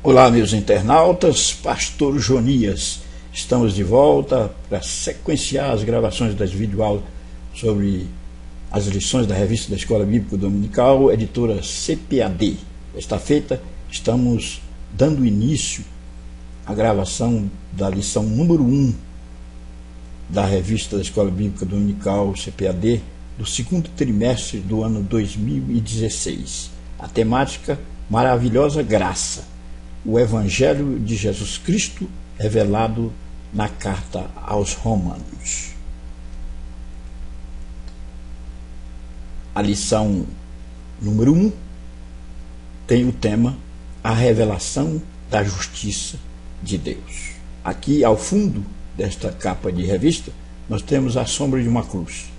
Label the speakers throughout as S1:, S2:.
S1: Olá, meus internautas, Pastor Jonias. Estamos de volta para sequenciar as gravações das videoaulas sobre as lições da revista da Escola Bíblica Dominical, editora CPAD. Esta feita, estamos dando início à gravação da lição número 1 da revista da Escola Bíblica Dominical, CPAD, do segundo trimestre do ano 2016. A temática: Maravilhosa Graça, o Evangelho de Jesus Cristo revelado na carta aos Romanos. A lição número 1 tem o tema: a revelação da justiça de Deus. Aqui ao fundo desta capa de revista nós temos a sombra de uma cruz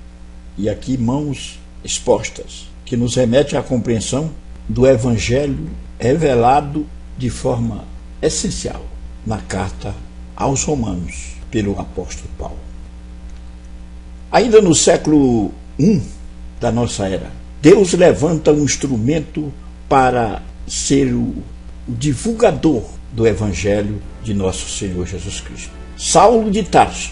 S1: e aqui mãos expostas, que nos remete à compreensão do Evangelho revelado de forma essencial na carta aos Romanos pelo apóstolo Paulo. Ainda no século I da nossa era, Deus levanta um instrumento para ser o divulgador do Evangelho de nosso Senhor Jesus Cristo. Saulo de Tarso,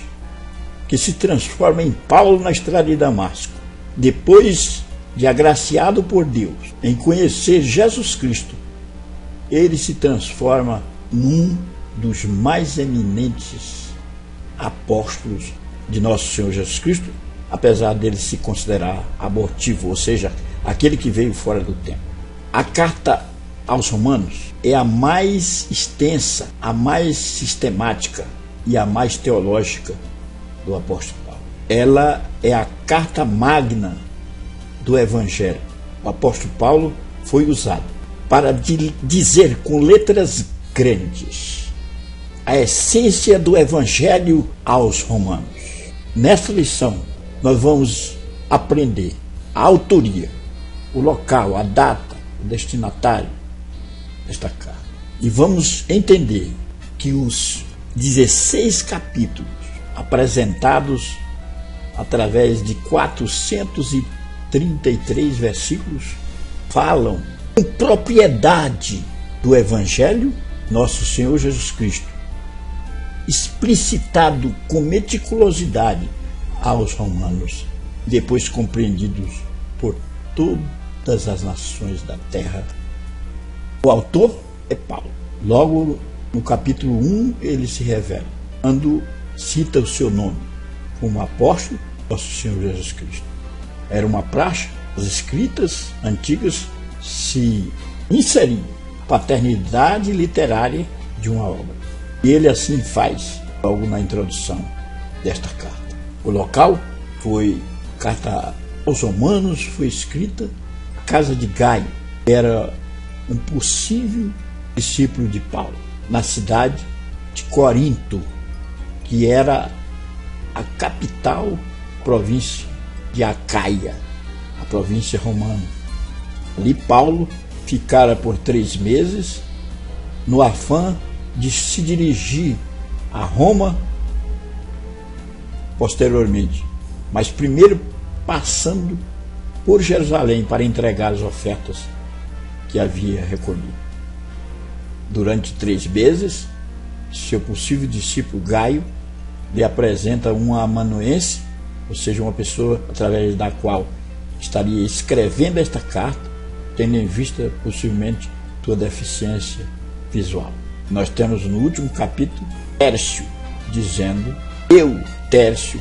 S1: que se transforma em Paulo na estrada de Damasco, depois de agraciado por Deus em conhecer Jesus Cristo, ele se transforma num dos mais eminentes apóstolos de nosso Senhor Jesus Cristo, apesar dele se considerar abortivo, ou seja, aquele que veio fora do tempo. A carta aos Romanos é a mais extensa, a mais sistemática e a mais teológica do apóstolo Paulo. Ela é a carta magna do Evangelho. O apóstolo Paulo foi usado para dizer com letras grandes a essência do Evangelho aos Romanos. Nesta lição, nós vamos aprender a autoria, o local, a data, o destinatário desta carta. E vamos entender que os 16 capítulos apresentados através de 433 versículos falam com propriedade do Evangelho nosso Senhor Jesus Cristo, explicitado com meticulosidade aos romanos, depois compreendidos por todas as nações da terra. O autor é Paulo. Logo no capítulo 1 ele se revela, quando cita o seu nome como apóstolo nosso Senhor Jesus Cristo. Era uma praxe, as escritas antigas se inserir a paternidade literária de uma obra. E ele assim faz, logo na introdução desta carta. O local foi carta aos Romanos, foi escrita na casa de Gaio, que era um possível discípulo de Paulo, na cidade de Corinto, que era a capital província de Acaia, a província romana. Ali Paulo ficara por 3 meses no afã de se dirigir a Roma posteriormente, mas primeiro passando por Jerusalém para entregar as ofertas que havia recolhido. Durante 3 meses, seu possível discípulo Gaio lhe apresenta um amanuense, ou seja, uma pessoa através da qual estaria escrevendo esta carta, tendo em vista possivelmente sua deficiência visual. Nós temos no último capítulo Tércio dizendo: eu, Tércio,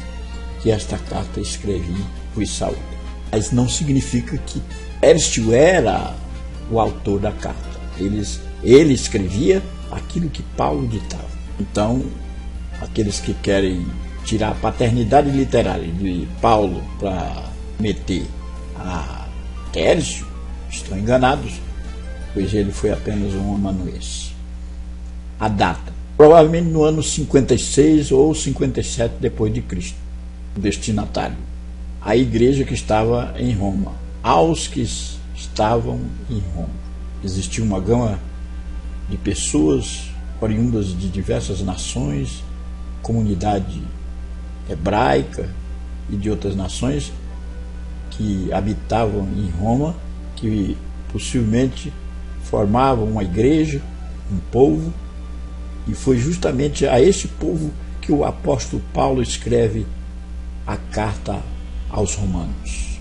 S1: que esta carta escrevi, vos saúdo. Mas não significa que Tércio era o autor da carta. Ele escrevia aquilo que Paulo ditava. Então, aqueles que querem tirar a paternidade literária de Paulo para meter a Tércio estão enganados, pois ele foi apenas um amanuense. A data, provavelmente no ano 56 ou 57 depois de Cristo. O destinatário, a igreja que estava em Roma, aos que estavam em Roma. Existia uma gama de pessoas oriundas de diversas nações, comunidade hebraica e de outras nações que habitavam em Roma, que possivelmente formavam uma igreja um povo, e foi justamente a este povo que o apóstolo Paulo escreve a carta aos romanos.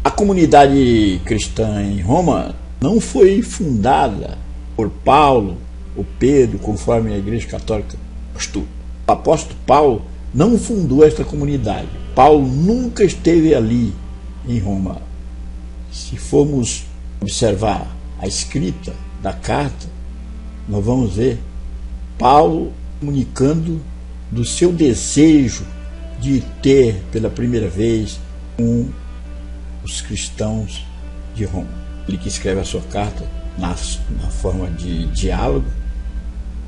S1: A comunidade cristã em Roma não foi fundada por Paulo ou Pedro, conforme a Igreja Católica postula. O apóstolo Paulo não fundou esta comunidade. Paulo nunca esteve ali em Roma. Se formos observar a escrita da carta, nós vamos ver Paulo comunicando do seu desejo de ter pela primeira vez com os cristãos de Roma. Ele que escreve a sua carta na forma de diálogo,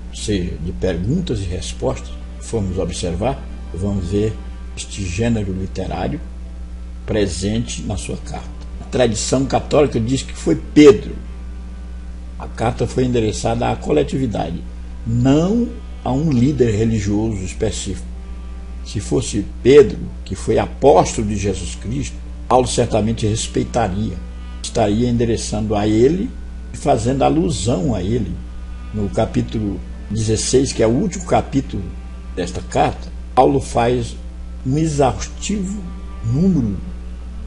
S1: ou seja, de perguntas e respostas. Se formos observar, vamos ver este gênero literário presente na sua carta. A tradição católica diz que foi Pedro. A carta foi endereçada à coletividade, não a um líder religioso específico. Se fosse Pedro, que foi apóstolo de Jesus Cristo, Paulo certamente respeitaria, estaria endereçando a ele e fazendo alusão a ele. No capítulo 16, que é o último capítulo desta carta, Paulo faz um exaustivo número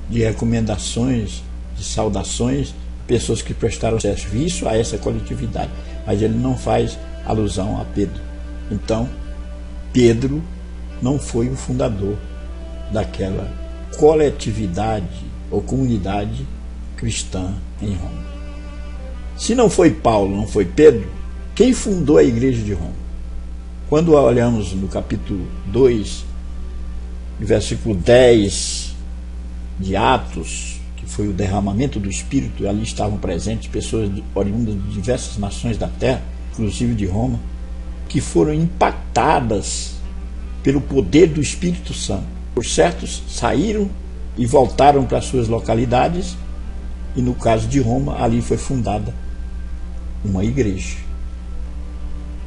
S1: de recomendações, de saudações, pessoas que prestaram serviço a essa coletividade, mas ele não faz alusão a Pedro. Então, Pedro não foi o fundador daquela coletividade ou comunidade cristã em Roma. Se não foi Paulo, não foi Pedro, quem fundou a igreja de Roma? Quando olhamos no capítulo 2, versículo 10 de Atos, que foi o derramamento do Espírito, ali estavam presentes pessoas oriundas de diversas nações da terra, inclusive de Roma, que foram impactadas pelo poder do Espírito Santo. Por certos, saíram e voltaram para suas localidades, e no caso de Roma, ali foi fundada uma igreja.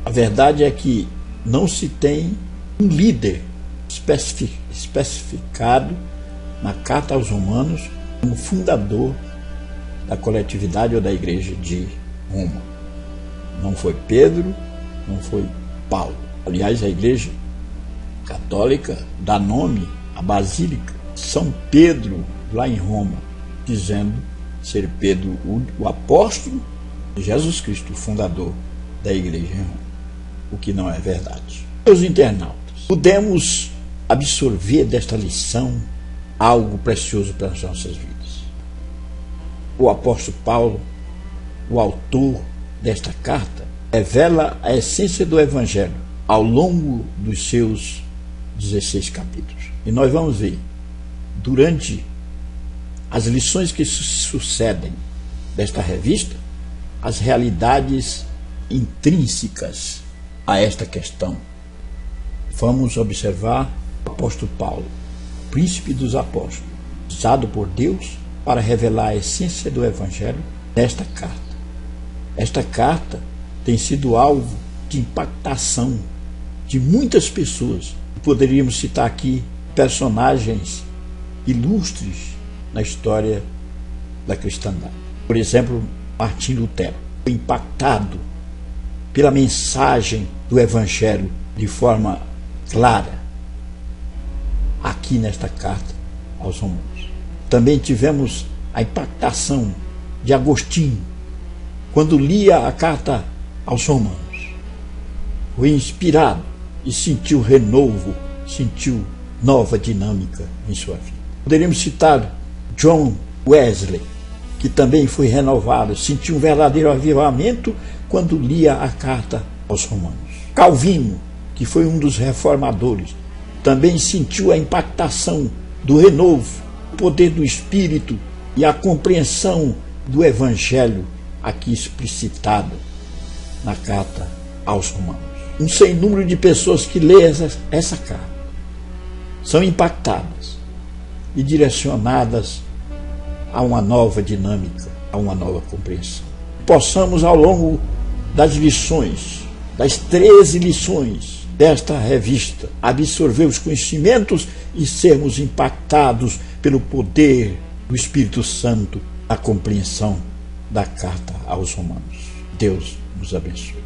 S1: A verdade é que não se tem um líder especificado na carta aos Romanos como fundador da coletividade ou da igreja de Roma. Não foi Pedro, não foi Paulo. Aliás, a igreja católica dá nome à Basílica São Pedro, lá em Roma, dizendo ser Pedro o apóstolo de Jesus Cristo, o fundador da igreja em Roma, o que não é verdade. Meus internautas, podemos absorver desta lição algo precioso para as nossas vidas. O apóstolo Paulo, o autor desta carta, revela a essência do Evangelho ao longo dos seus 16 capítulos. E nós vamos ver, durante as lições que sucedem desta revista, as realidades intrínsecas a esta questão. Vamos observar o apóstolo Paulo, príncipe dos apóstolos, usado por Deus para revelar a essência do Evangelho nesta carta. Esta carta tem sido alvo de impactação de muitas pessoas. Poderíamos citar aqui personagens ilustres na história da cristandade. Por exemplo, Martim Lutero foi impactado pela mensagem do Evangelho de forma clara aqui nesta carta aos Romanos. Também tivemos a impactação de Agostinho quando lia a carta aos Romanos. Foi inspirado e sentiu renovo, sentiu nova dinâmica em sua vida. Poderíamos citar John Wesley, que também foi renovado, sentiu um verdadeiro avivamento quando lia a carta aos Romanos. Calvino, que foi um dos reformadores, também sentiu a impactação do renovo, o poder do Espírito e a compreensão do Evangelho aqui explicitado na carta aos Romanos. Um sem número de pessoas que lêem essa carta são impactadas e direcionadas a uma nova dinâmica, a uma nova compreensão. Possamos, ao longo das lições, das 13 lições desta revista, absorver os conhecimentos e sermos impactados pelo poder do Espírito Santo na compreensão da carta aos Romanos. Deus nos abençoe.